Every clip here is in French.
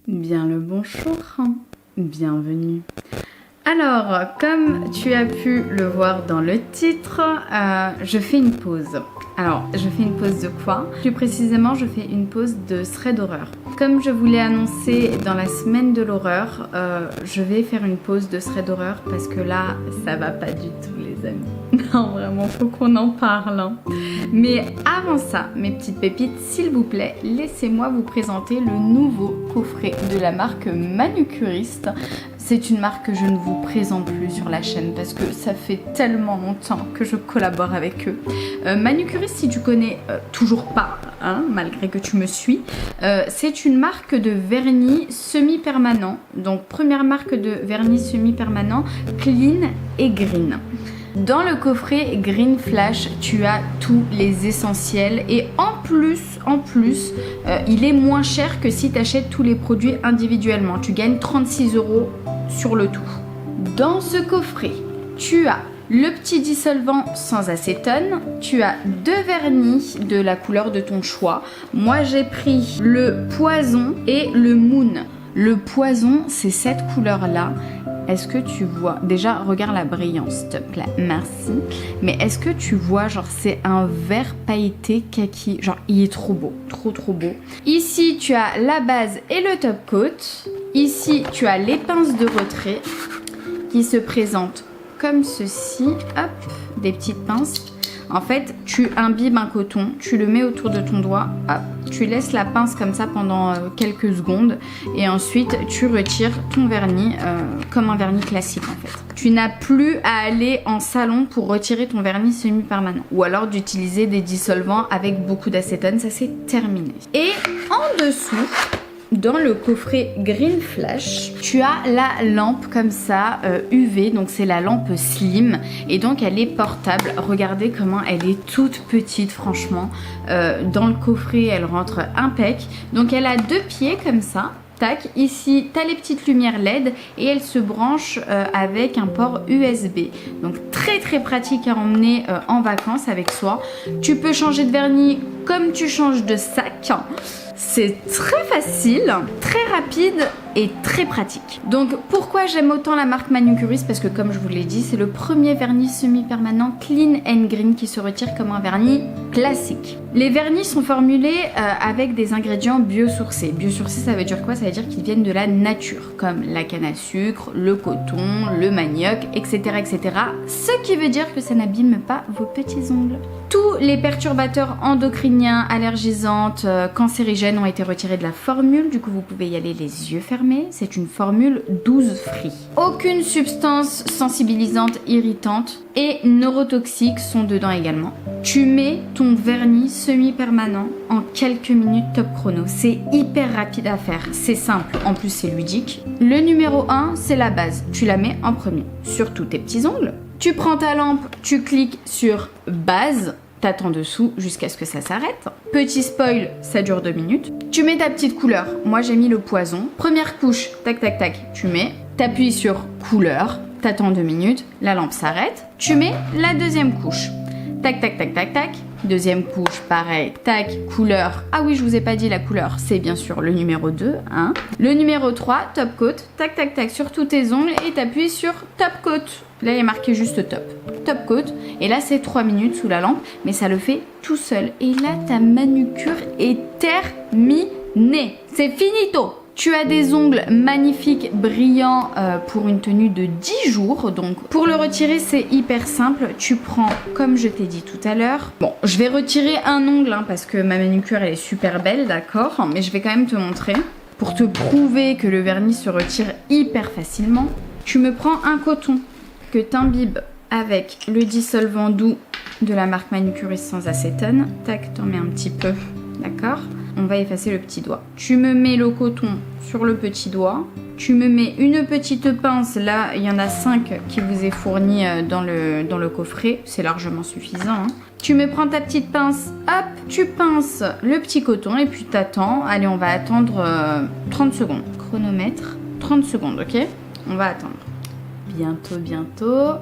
Bien le bonjour, bienvenue. Alors, comme tu as pu le voir dans le titre, je fais une pause. Alors, je fais une pause de quoi? Plus précisément, je fais une pause de thread d'horreur. Comme je vous l'ai annoncé dans la semaine de l'horreur, je vais faire une pause de thread d'horreur parce que là, ça va pas du tout, les amis. Non, vraiment, faut qu'on en parle. Hein. Mais avant ça, mes petites pépites, s'il vous plaît, laissez-moi vous présenter le nouveau coffret de la marque Manucuriste. C'est une marque que je ne vous présente plus sur la chaîne parce que ça fait tellement longtemps que je collabore avec eux. Manucuriste, si tu connais toujours pas, hein, malgré que tu me suis, c'est une marque de vernis semi-permanent. Donc première marque de vernis semi-permanent, clean et green. Dans le coffret Green Flash, tu as tous les essentiels et en plus, il est moins cher que si tu achètes tous les produits individuellement. Tu gagnes 36 € sur le tout. Dans ce coffret, tu as le petit dissolvant sans acétone, tu as deux vernis de la couleur de ton choix. Moi, j'ai pris le poison et le moon. Le poison, c'est cette couleur-là. Est-ce que tu vois, déjà regarde la brillance s'il te plaît, merci. Mais est-ce que tu vois, genre c'est un vert pailleté kaki, genre il est trop beau, trop beau. Ici tu as la base et le top coat. Ici tu as les pinces de retrait qui se présentent comme ceci, hop, des petites pinces. En fait, tu imbibes un coton, tu le mets autour de ton doigt, hop, tu laisses la pince comme ça pendant quelques secondes et ensuite tu retires ton vernis comme un vernis classique en fait. Tu n'as plus à aller en salon pour retirer ton vernis semi-permanent ou alors d'utiliser des dissolvants avec beaucoup d'acétone, ça c'est terminé. Et en dessous, dans le coffret Green Flash, tu as la lampe comme ça UV, donc c'est la lampe slim et donc elle est portable. Regardez comment elle est toute petite franchement. Dans le coffret elle rentre impec. Donc elle a deux pieds comme ça. Tac, ici tu as les petites lumières LED et elle se branche avec un port USB. Donc très pratique à emmener en vacances avec soi. Tu peux changer de vernis comme tu changes de sac. C'est très facile, très rapide et très pratique. Donc pourquoi j'aime autant la marque Manucuriste? Parce que comme je vous l'ai dit, c'est le premier vernis semi-permanent clean and green qui se retire comme un vernis classique. Les vernis sont formulés avec des ingrédients biosourcés. Biosourcés, ça veut dire quoi? Ça veut dire qu'ils viennent de la nature, comme la canne à sucre, le coton, le manioc, etc. Ce qui veut dire que ça n'abîme pas vos petits ongles. Tous les perturbateurs endocriniens, allergisantes, cancérigènes ont été retirés de la formule. Du coup, vous pouvez y aller les yeux fermés. C'est une formule 12 free. Aucune substance sensibilisante, irritante et neurotoxique sont dedans également. Tu mets ton vernis semi-permanent en quelques minutes top chrono. C'est hyper rapide à faire. C'est simple. En plus, c'est ludique. Le numéro 1, c'est la base. Tu la mets en premier sur tous tes petits ongles. Tu prends ta lampe, tu cliques sur base, t'attends dessous jusqu'à ce que ça s'arrête. Petit spoil, ça dure 2 minutes. Tu mets ta petite couleur, moi j'ai mis le poison. Première couche, tac, tu mets. T'appuies sur couleur, t'attends 2 minutes, la lampe s'arrête. Tu mets la deuxième couche. Tac. Deuxième couche, pareil, tac, couleur. Ah oui, je vous ai pas dit la couleur, c'est bien sûr le numéro 2, hein. Le numéro 3, top coat, tac, sur tous tes ongles et t'appuies sur top coat. Là, il est marqué juste top coat. Et là, c'est 3 minutes sous la lampe, mais ça le fait tout seul. Et là, ta manucure est terminée. C'est finito. Tu as des ongles magnifiques, brillants pour une tenue de 10 jours. Donc pour le retirer, c'est hyper simple. Tu prends, comme je t'ai dit tout à l'heure. Bon, je vais retirer un ongle hein, parce que ma manucure, elle est super belle, d'accord. Mais je vais quand même te montrer. Pour te prouver que le vernis se retire hyper facilement, tu me prends un coton que tu imbibes avec le dissolvant doux de la marque Manucuriste sans acétone. Tac, t'en mets un petit peu, d'accord. On va effacer le petit doigt. Tu me mets le coton sur le petit doigt. Tu me mets une petite pince. Là, il y en a 5 qui vous est fournie dans le coffret. C'est largement suffisant. Hein. Tu me prends ta petite pince. Hop, tu pinces le petit coton et puis t'attends. Allez, on va attendre 30 secondes. Chronomètre, 30 secondes, ok? On va attendre. Bientôt.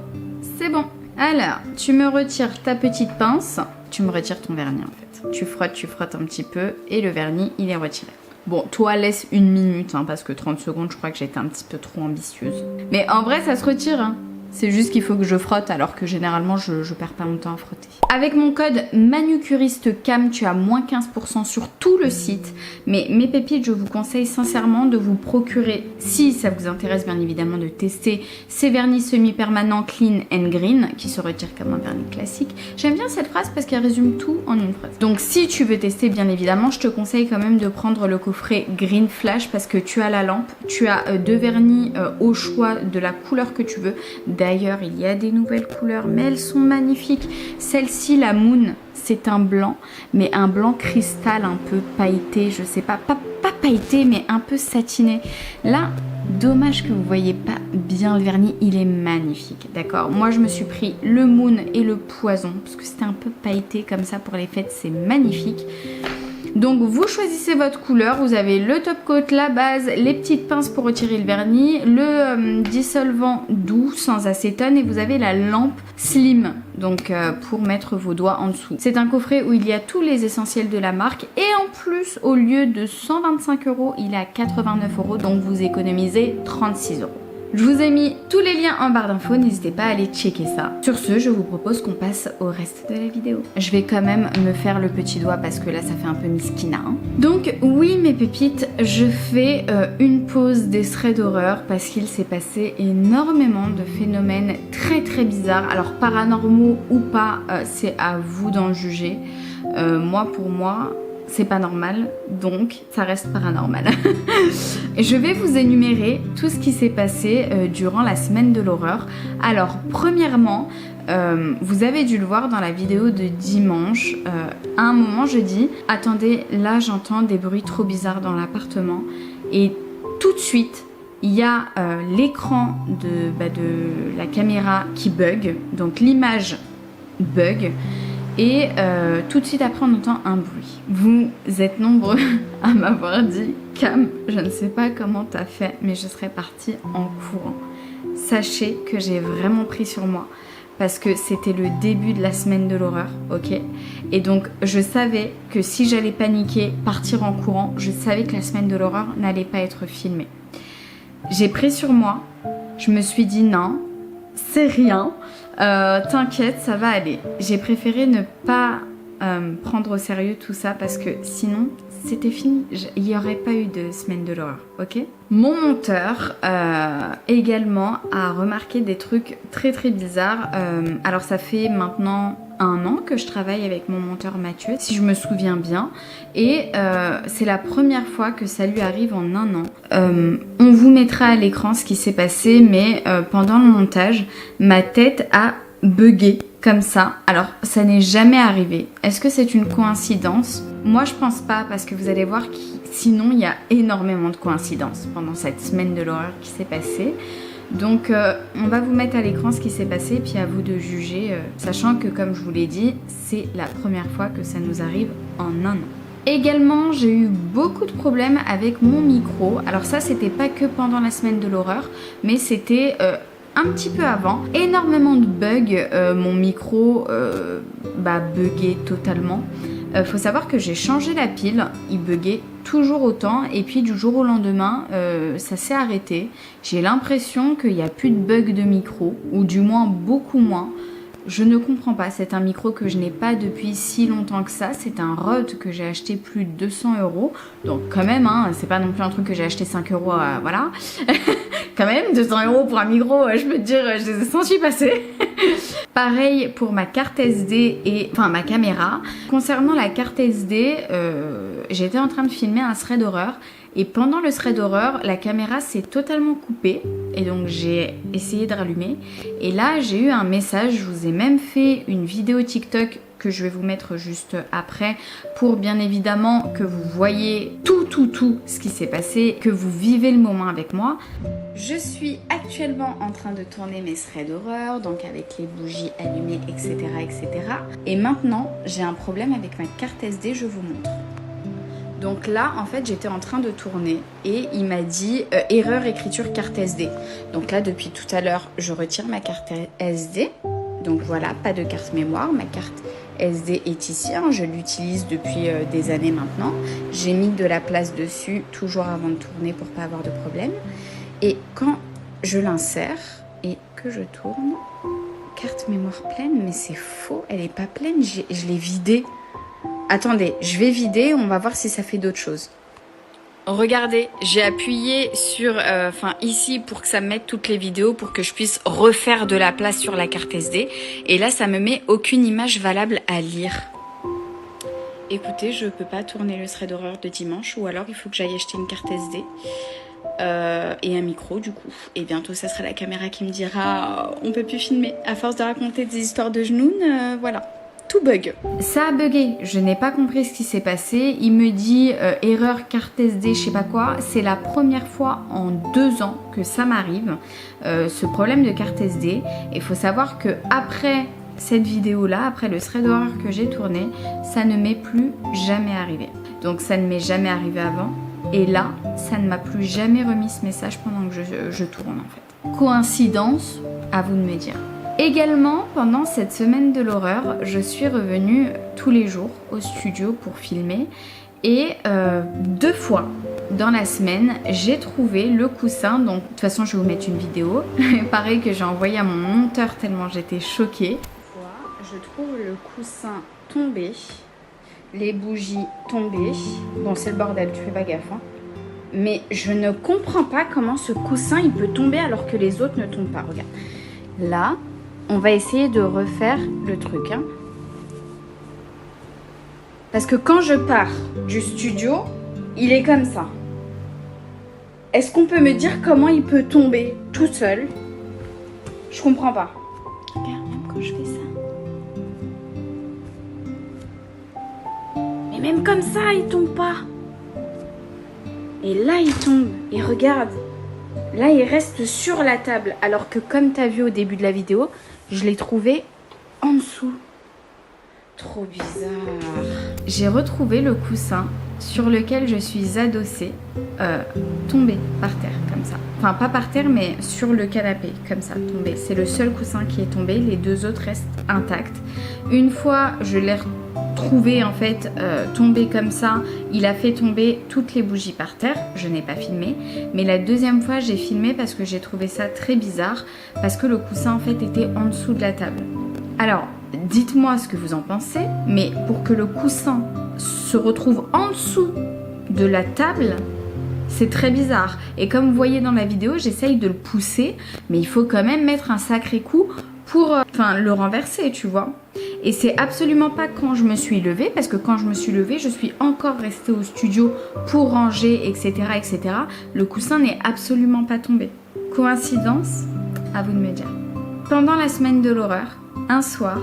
C'est bon. Alors, tu me retires ta petite pince. Tu me retires ton vernis en fait. Tu frottes un petit peu et le vernis, il est retiré. Bon, toi laisse 1 minute, hein, parce que 30 secondes, je crois que j'ai été un petit peu trop ambitieuse. Mais en vrai, ça se retire, hein. C'est juste qu'il faut que je frotte alors que généralement je perds pas mon temps à frotter. Avec mon code manucuristecam, tu as moins 15% sur tout le site. Mais mes pépites, je vous conseille sincèrement de vous procurer, si ça vous intéresse bien évidemment, de tester ces vernis semi-permanents Clean and Green qui se retirent comme un vernis classique. J'aime bien cette phrase parce qu'elle résume tout en une phrase. Donc si tu veux tester bien évidemment, je te conseille quand même de prendre le coffret Green Flash parce que tu as la lampe, tu as 2 vernis au choix de la couleur que tu veux. D'ailleurs, il y a des nouvelles couleurs, mais elles sont magnifiques. Celle-ci, la Moon, c'est un blanc, mais un blanc cristal un peu pailleté, je sais pas, pas pailleté, mais un peu satiné. Là, dommage que vous voyez pas bien le vernis, il est magnifique, d'accord? Moi, je me suis pris le Moon et le Poison, parce que c'était un peu pailleté comme ça pour les fêtes, c'est magnifique. Donc vous choisissez votre couleur, vous avez le top coat, la base, les petites pinces pour retirer le vernis, le dissolvant doux sans acétone et vous avez la lampe slim donc pour mettre vos doigts en dessous. C'est un coffret où il y a tous les essentiels de la marque et en plus au lieu de 125 €, il est à 89 € donc vous économisez 36 €. Je vous ai mis tous les liens en barre d'infos, n'hésitez pas à aller checker ça. Sur ce, je vous propose qu'on passe au reste de la vidéo. Je vais quand même me faire le petit doigt parce que là, ça fait un peu miskina. Hein. Donc oui, mes pépites, je fais une pause des threads d'horreur parce qu'il s'est passé énormément de phénomènes très bizarres. Alors paranormaux ou pas, c'est à vous d'en juger. Pour moi, c'est pas normal, donc ça reste paranormal. Et je vais vous énumérer tout ce qui s'est passé durant la semaine de l'horreur. Alors, premièrement, vous avez dû le voir dans la vidéo de dimanche. À un moment, je dis « Attendez, là j'entends des bruits trop bizarres dans l'appartement. » Et tout de suite, il y a l'écran de la caméra qui bug, donc l'image bug. Et tout de suite après on entend un bruit. Vous êtes nombreux à m'avoir dit « Cam, je ne sais pas comment t'as fait, mais je serais partie en courant. » Sachez que j'ai vraiment pris sur moi parce que c'était le début de la semaine de l'horreur, ok? Et donc je savais que si j'allais paniquer, partir en courant, je savais que la semaine de l'horreur n'allait pas être filmée. J'ai pris sur moi, je me suis dit non, c'est rien. T'inquiète, ça va aller. J'ai préféré ne pas prendre au sérieux tout ça parce que sinon c'était fini. Il n'y aurait pas eu de semaine de l'horreur, ok? Mon monteur également a remarqué des trucs très bizarres. Alors ça fait maintenant 1 an que je travaille avec mon monteur Mathieu, si je me souviens bien. Et c'est la première fois que ça lui arrive en 1 an. On vous mettra à l'écran ce qui s'est passé, mais pendant le montage, ma tête a bugué comme ça. Alors, ça n'est jamais arrivé. Est-ce que c'est une coïncidence? Moi, je pense pas, parce que vous allez voir que sinon, il y a énormément de coïncidences pendant cette semaine de l'horreur qui s'est passée. Donc on va vous mettre à l'écran ce qui s'est passé, puis à vous de juger, sachant que comme je vous l'ai dit, c'est la première fois que ça nous arrive en 1 an. Également, j'ai eu beaucoup de problèmes avec mon micro. Alors ça, c'était pas que pendant la semaine de l'horreur, mais c'était un petit peu avant. Énormément de bugs, mon micro buguait totalement. Faut savoir que j'ai changé la pile, il buguait toujours autant et puis du jour au lendemain ça s'est arrêté. J'ai l'impression qu'il n'y a plus de bug de micro ou du moins beaucoup moins. Je ne comprends pas, c'est un micro que je n'ai pas depuis si longtemps que ça. C'est un Rode que j'ai acheté plus de 200 €. Donc quand même, hein, c'est pas non plus un truc que j'ai acheté 5 €, voilà. Quand même, 200 € pour un micro, je peux te dire, je les ai sentis passer. Pareil pour ma carte SD et... Enfin, ma caméra. Concernant la carte SD, j'étais en train de filmer un thread d'horreur. Et pendant le thread d'horreur, la caméra s'est totalement coupée. Et donc j'ai essayé de rallumer. Et là, j'ai eu un message. Je vous ai même fait une vidéo TikTok que je vais vous mettre juste après pour bien évidemment que vous voyez tout ce qui s'est passé, que vous vivez le moment avec moi. Je suis actuellement en train de tourner mes threads d'horreur, donc avec les bougies allumées, etc. Et maintenant, j'ai un problème avec ma carte SD, je vous montre. Donc là, en fait, j'étais en train de tourner et il m'a dit erreur écriture carte SD. Donc là, depuis tout à l'heure, je retire ma carte SD. Donc voilà, pas de carte mémoire, ma carte SD est ici, hein, je l'utilise depuis des années maintenant. J'ai mis de la place dessus, toujours avant de tourner pour pas avoir de problème. Et quand je l'insère et que je tourne, carte mémoire pleine, mais c'est faux, elle est pas pleine, je l'ai vidée. Attendez, je vais vider, on va voir si ça fait d'autres choses. Regardez, j'ai appuyé sur, ici pour que ça me mette toutes les vidéos pour que je puisse refaire de la place sur la carte SD. Et là, ça me met aucune image valable à lire. Écoutez, je peux pas tourner le thread d'horreur de dimanche, ou alors il faut que j'aille acheter une carte SD et un micro du coup. Et bientôt, ça sera la caméra qui me dira on peut plus filmer. À force de raconter des histoires de genoux, voilà. Tout bug. Ça a bugué, je n'ai pas compris ce qui s'est passé. Il me dit erreur carte SD, je sais pas quoi. C'est la première fois en 2 ans que ça m'arrive, ce problème de carte SD. Et il faut savoir que après cette vidéo là, après le thread d'horreur que j'ai tourné, ça ne m'est plus jamais arrivé. Donc ça ne m'est jamais arrivé avant. Et là, ça ne m'a plus jamais remis ce message pendant que je tourne en fait. Coïncidence, à vous de me dire. Également, pendant cette semaine de l'horreur, je suis revenue tous les jours au studio pour filmer et 2 fois dans la semaine, j'ai trouvé le coussin. Donc, de toute façon, je vais vous mettre une vidéo. Pareil que j'ai envoyé à mon monteur tellement j'étais choquée. Je trouve le coussin tombé, les bougies tombées. Bon, c'est le bordel, tu fais pas gaffe, hein. Mais je ne comprends pas comment ce coussin il peut tomber alors que les autres ne tombent pas. Regarde, là. On va essayer de refaire le truc. Hein. Parce que quand je pars du studio, il est comme ça. Est-ce qu'on peut me dire comment il peut tomber tout seul? Je comprends pas. Regarde, même quand je fais ça. Mais même comme ça, il tombe pas. Et là, il tombe. Et regarde. Là, il reste sur la table. Alors que comme tu as vu au début de la vidéo, je l'ai trouvé en dessous. Trop bizarre. J'ai retrouvé le coussin sur lequel je suis adossée, tombé par terre, comme ça. Enfin, pas par terre, mais sur le canapé, comme ça, tombé. C'est le seul coussin qui est tombé. Les 2 autres restent intacts. Une fois, je l'ai retrouvé, en fait, tombé comme ça. Il a fait tomber toutes les bougies par terre. Je n'ai pas filmé. Mais la 2e fois, j'ai filmé parce que j'ai trouvé ça très bizarre. Parce que le coussin, en fait, était en dessous de la table. Alors, dites-moi ce que vous en pensez. Mais pour que le coussin se retrouve en dessous de la table, c'est très bizarre. Et comme vous voyez dans la vidéo, j'essaye de le pousser, mais il faut quand même mettre un sacré coup pour le renverser, tu vois. Et c'est absolument pas quand je me suis levée, parce que quand je me suis levée, je suis encore restée au studio pour ranger, etc., etc. Le coussin n'est absolument pas tombé. Coïncidence? À vous de me dire. Pendant la semaine de l'horreur, un soir,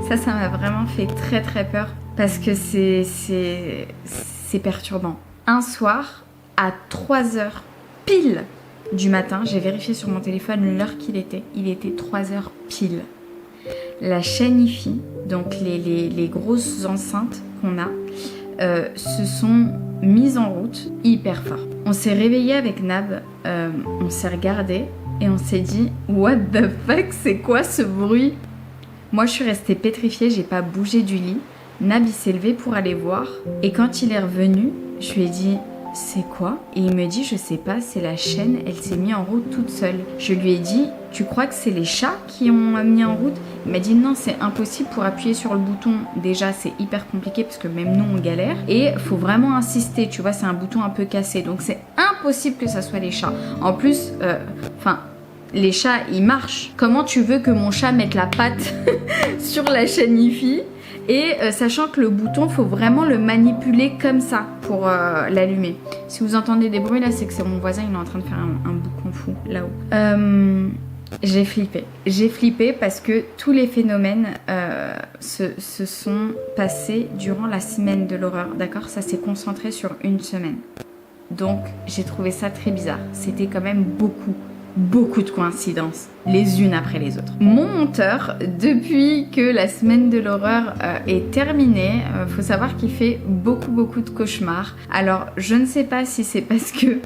ça m'a vraiment fait très très peur, parce que c'est perturbant. Un soir, à 3h pile du matin, j'ai vérifié sur mon téléphone l'heure qu'il était. Il était 3h pile. La chaîne Hi-Fi, donc les grosses enceintes qu'on a, se sont mises en route hyper fort. On s'est réveillé avec Nab, on s'est regardé et on s'est dit « What the fuck, c'est quoi ce bruit ?» Moi, je suis restée pétrifiée, j'ai pas bougé du lit. Nab, il s'est levé pour aller voir. Et quand il est revenu, je lui ai dit « C'est quoi ?» Et il me dit « Je sais pas, c'est la chaîne, elle s'est mise en route toute seule. » Je lui ai dit « Tu crois que c'est les chats qui ont mis en route ?» Il m'a dit « Non, c'est impossible pour appuyer sur le bouton. Déjà, c'est hyper compliqué parce que même nous, on galère. Et faut vraiment insister, tu vois, c'est un bouton un peu cassé. Donc, c'est impossible que ça soit les chats. En plus, les chats, ils marchent. Comment tu veux que mon chat mette la patte sur la chaîne Hi-Fi ? Et sachant que le bouton, faut vraiment le manipuler comme ça pour l'allumer. Si vous entendez des bruits là, c'est que c'est mon voisin, il est en train de faire un boucan fou là-haut. J'ai flippé. J'ai flippé parce que tous les phénomènes se sont passés durant la semaine de l'horreur, d'accord ? Ça s'est concentré sur une semaine. Donc j'ai trouvé ça très bizarre. C'était quand même beaucoup de coïncidences. les unes après les autres. Mon monteur, depuis que la semaine de l'horreur est terminée, faut savoir qu'il fait beaucoup de cauchemars. Alors je ne sais pas si c'est parce que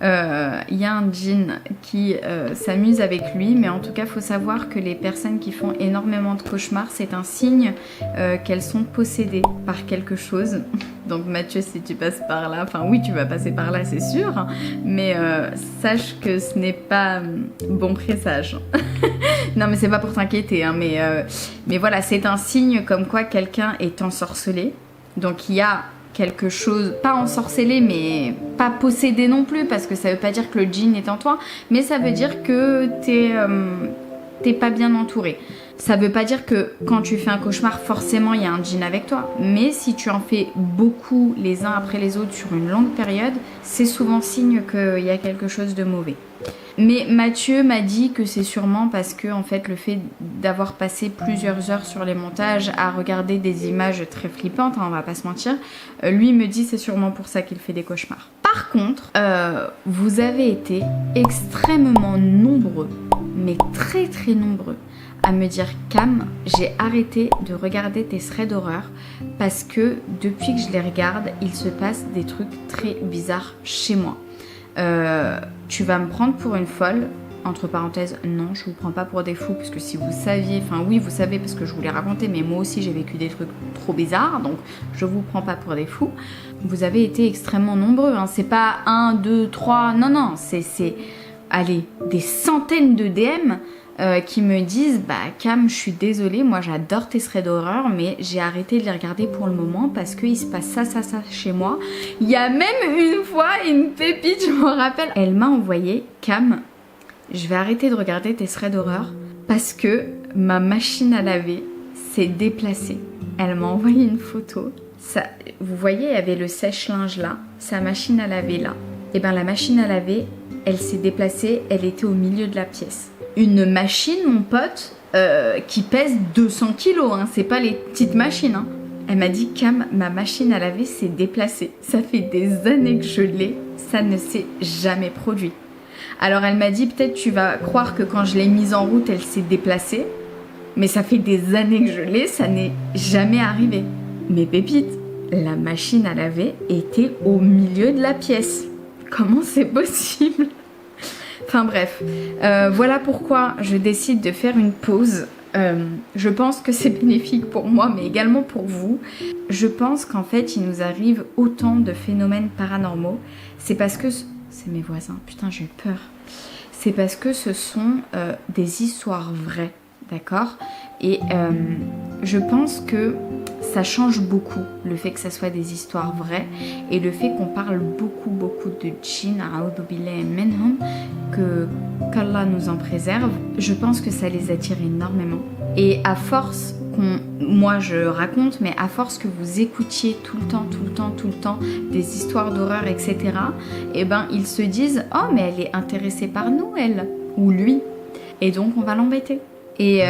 il y a un djinn qui s'amuse avec lui, mais en tout cas faut savoir que les personnes qui font énormément de cauchemars, c'est un signe qu'elles sont possédées par quelque chose. Donc Mathieu, si tu passes par là, enfin oui tu vas passer par là c'est sûr, mais sache que ce n'est pas bon présage. Non mais c'est pas pour t'inquiéter, hein, mais voilà, c'est un signe comme quoi quelqu'un est ensorcelé. Donc il y a quelque chose, pas ensorcelé mais pas possédé non plus, parce que ça veut pas dire que le djinn est en toi, mais ça veut dire que t'es pas bien entouré. Ça veut pas dire que quand tu fais un cauchemar, forcément il y a un djinn avec toi, mais si tu en fais beaucoup les uns après les autres sur une longue période, c'est souvent signe qu'il y a quelque chose de mauvais. Mais Mathieu m'a dit que c'est sûrement parce que en fait le fait d'avoir passé plusieurs heures sur les montages à regarder des images très flippantes, hein, on va pas se mentir, lui me dit c'est sûrement pour ça qu'il fait des cauchemars. Par contre, vous avez été extrêmement nombreux, mais très nombreux, à me dire Cam, j'ai arrêté de regarder tes threads d'horreur parce que depuis que je les regarde, il se passe des trucs très bizarres chez moi. Tu vas me prendre pour une folle, entre parenthèses, non, je vous prends pas pour des fous, parce que si vous saviez, enfin oui, vous savez parce que je vous l'ai raconté, mais moi aussi j'ai vécu des trucs trop bizarres, donc je vous prends pas pour des fous. Vous avez été extrêmement nombreux, hein. C'est pas 1, 2, 3, non, c'est, allez, des centaines de DM qui me disent bah Cam, je suis désolée, moi j'adore tes threads d'horreur, mais j'ai arrêté de les regarder pour le moment parce qu'il se passe ça chez moi. Il y a même une fois une pépite, je me rappelle, elle m'a envoyé Cam, je vais arrêter de regarder tes threads d'horreur parce que ma machine à laver s'est déplacée. Elle m'a envoyé une photo. Ça, vous voyez, il y avait le sèche-linge là, sa machine à laver là. Et bien la machine à laver, elle s'est déplacée, elle était au milieu de la pièce. Une machine, mon pote, qui pèse 200 kilos, hein, c'est pas les petites machines. Hein. Elle m'a dit Cam, ma machine à laver s'est déplacée. Ça fait des années que je l'ai, ça ne s'est jamais produit. Alors elle m'a dit peut-être tu vas croire que quand je l'ai mise en route, elle s'est déplacée. Mais ça fait des années que je l'ai, ça n'est jamais arrivé. Mais pépite, la machine à laver était au milieu de la pièce. Comment c'est possible ? Enfin bref, voilà pourquoi je décide de faire une pause. Je pense que c'est bénéfique pour moi, mais également pour vous. Je pense qu'en fait, il nous arrive autant de phénomènes paranormaux. C'est parce que... C'est mes voisins, putain j'ai eu peur. C'est parce que ce sont des histoires vraies, d'accord ? Et je pense que ça change beaucoup, le fait que ça soit des histoires vraies et le fait qu'on parle beaucoup de djinn, que qu'Allah nous en préserve. Je pense que ça les attire énormément. Et à force moi je raconte, mais à force que vous écoutiez tout le temps des histoires d'horreur, etc., et ben ils se disent « Oh, mais elle est intéressée par nous, elle !» ou lui. Et donc on va l'embêter. Et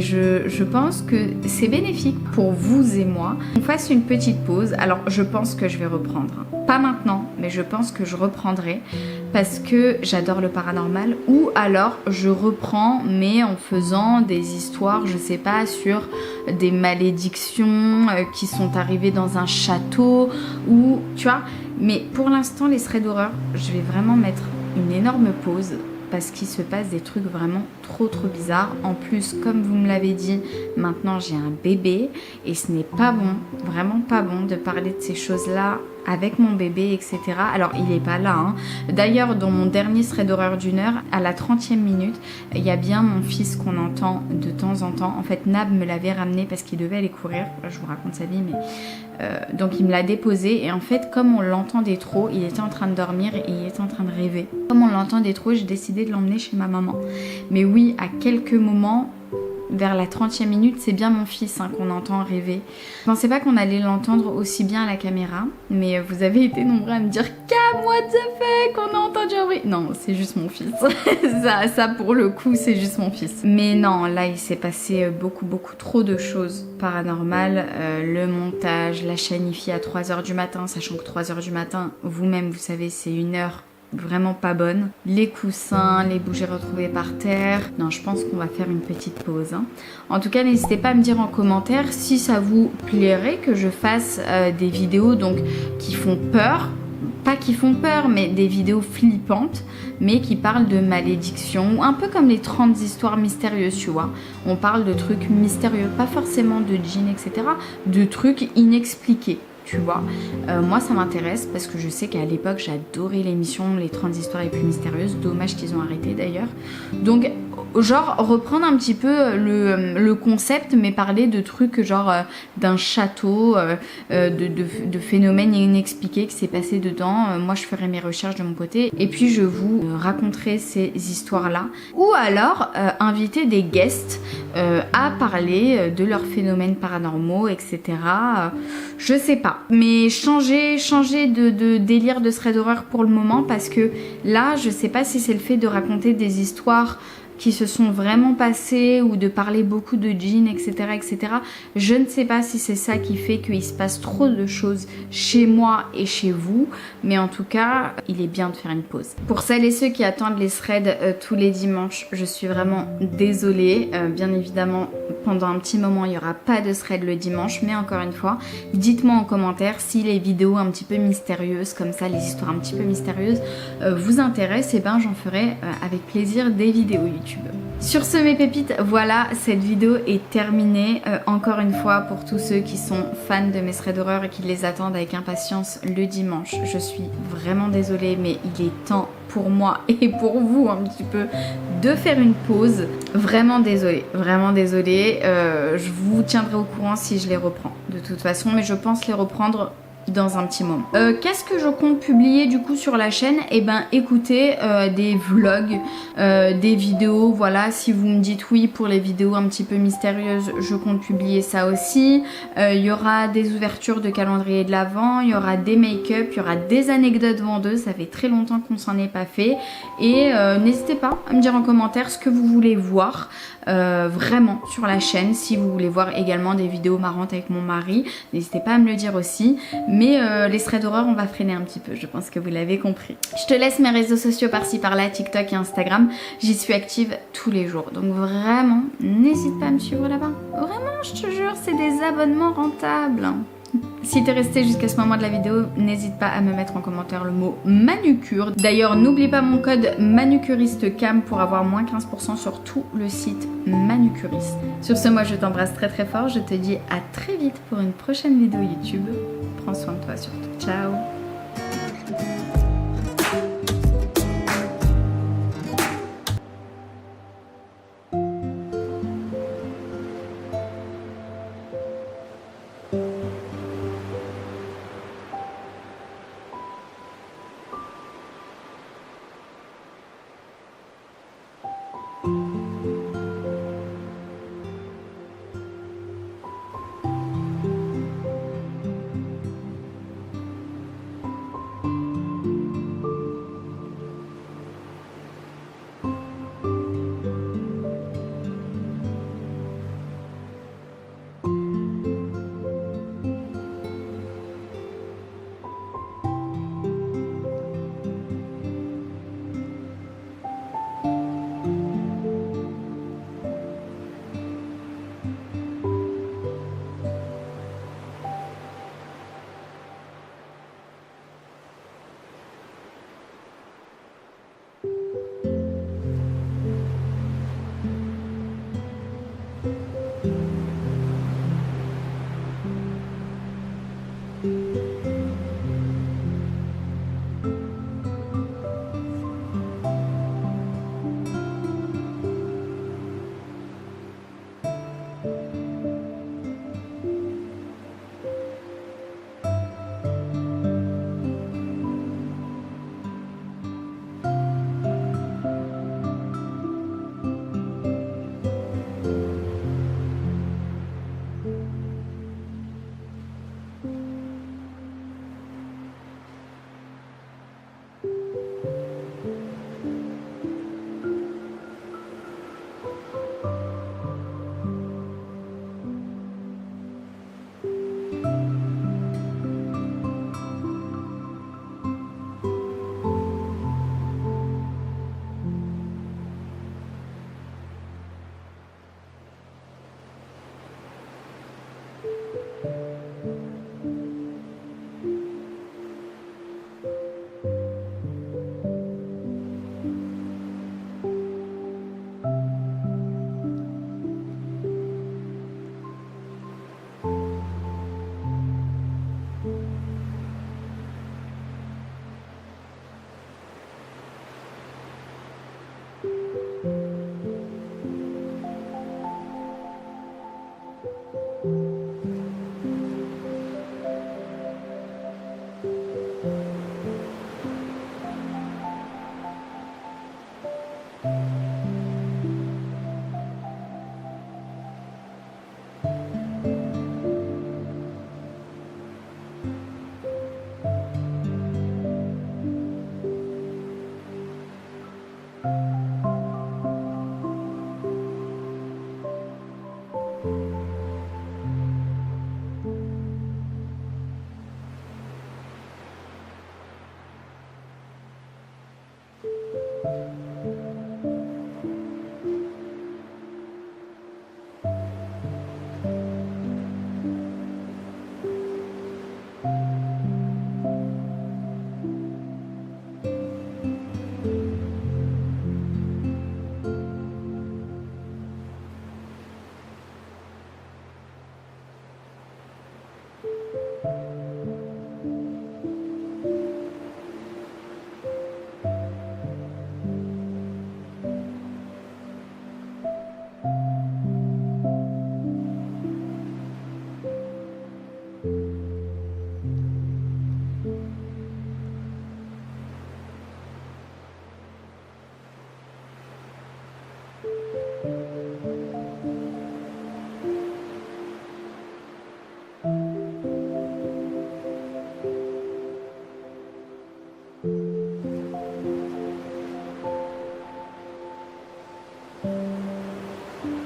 je pense que c'est bénéfique pour vous et moi. On fasse une petite pause. Alors je pense que je vais reprendre. Pas maintenant, mais je pense que je reprendrai parce que j'adore le paranormal. Ou alors je reprends, mais en faisant des histoires, je sais pas, sur des malédictions qui sont arrivées dans un château ou tu vois. Mais pour l'instant, les threads d'horreur, je vais vraiment mettre une énorme pause. Parce qu'il se passe des trucs vraiment trop bizarres. En plus, comme vous me l'avez dit, maintenant j'ai un bébé et ce n'est pas bon, vraiment pas bon de parler de ces choses-là avec mon bébé, etc. Alors, il n'est pas là. Hein. D'ailleurs, dans mon dernier thread d'horreur d'1 heure, à la 30e minute, il y a bien mon fils qu'on entend de temps en temps. En fait, Nab me l'avait ramené parce qu'il devait aller courir. Je vous raconte sa vie, mais... donc, il me l'a déposé. Et en fait, comme on l'entendait trop, il était en train de dormir et il était en train de rêver. Comme on l'entendait trop, j'ai décidé de l'emmener chez ma maman. Mais oui, à quelques moments... Vers la 30e minute, c'est bien mon fils qu'on entend rêver. Je pensais pas qu'on allait l'entendre aussi bien à la caméra, mais vous avez été nombreux à me dire « Cam, what the fuck, on a entendu un bruit !» Non, c'est juste mon fils. ça, pour le coup, c'est juste mon fils. Mais non, là, il s'est passé beaucoup trop de choses paranormales. Le montage, la chaîne IFI à 3h du matin, sachant que 3h du matin, vous-même, vous savez, c'est une heure vraiment pas bonne. Les coussins, les bougies retrouvées par terre. Non, je pense qu'on va faire une petite pause. Hein. En tout cas, n'hésitez pas à me dire en commentaire si ça vous plairait que je fasse des vidéos donc qui font peur. Pas qui font peur, mais des vidéos flippantes, mais qui parlent de malédiction, un peu comme les 30 histoires mystérieuses, tu vois. On parle de trucs mystérieux, pas forcément de djinns, etc., de trucs inexpliqués. Tu vois, moi ça m'intéresse parce que je sais qu'à l'époque j'adorais l'émission Les 30 histoires les plus mystérieuses, dommage qu'ils ont arrêté d'ailleurs. Donc genre reprendre un petit peu le concept mais parler de trucs genre d'un château, de phénomènes inexpliqués qui s'est passé dedans. Moi je ferai mes recherches de mon côté et puis je vous raconterai ces histoires là. Ou alors inviter des guests à parler de leurs phénomènes paranormaux, etc. Je sais pas. Mais changer de délire de thread d'horreur pour le moment parce que là, je sais pas si c'est le fait de raconter des histoires qui se sont vraiment passées ou de parler beaucoup de djinns, etc., etc. Je ne sais pas si c'est ça qui fait qu'il se passe trop de choses chez moi et chez vous, mais en tout cas, il est bien de faire une pause. Pour celles et ceux qui attendent les threads tous les dimanches, je suis vraiment désolée. Bien évidemment, pendant un petit moment, il n'y aura pas de thread le dimanche, mais encore une fois, dites-moi en commentaire si les vidéos un petit peu mystérieuses, comme ça, les histoires un petit peu mystérieuses, vous intéressent, et ben j'en ferai avec plaisir des vidéos YouTube. Sur ce mes pépites, voilà, cette vidéo est terminée. Encore une fois, pour tous ceux qui sont fans de mes threads d'horreur et qui les attendent avec impatience le dimanche, je suis vraiment désolée, mais il est temps pour moi et pour vous un petit peu de faire une pause. Vraiment désolée, vraiment désolée. Je vous tiendrai au courant si je les reprends de toute façon, mais je pense les reprendre dans un petit moment. Qu'est-ce que je compte publier du coup sur la chaîne? Eh ben écoutez, des vlogs, des vidéos, voilà, si vous me dites oui pour les vidéos un petit peu mystérieuses, je compte publier ça aussi. Il y aura des ouvertures de calendrier de l'Avent, il y aura des make-up, il y aura des anecdotes vendeuses, ça fait très longtemps qu'on s'en est pas fait. Et n'hésitez pas à me dire en commentaire ce que vous voulez voir vraiment sur la chaîne. Si vous voulez voir également des vidéos marrantes avec mon mari, n'hésitez pas à me le dire aussi. Mais les threads d'horreur, on va freiner un petit peu, je pense que vous l'avez compris. Je te laisse mes réseaux sociaux par-ci par-là, TikTok et Instagram. J'y suis active tous les jours. Donc vraiment, n'hésite pas à me suivre là-bas. Vraiment, je te jure, c'est des abonnements rentables. Si t'es resté jusqu'à ce moment de la vidéo, n'hésite pas à me mettre en commentaire le mot manucure. D'ailleurs, n'oublie pas mon code manucuristecam pour avoir moins 15% sur tout le site Manucuriste. Sur ce, moi je t'embrasse très très fort. Je te dis à très vite pour une prochaine vidéo YouTube. Prends soin de toi surtout. Ciao!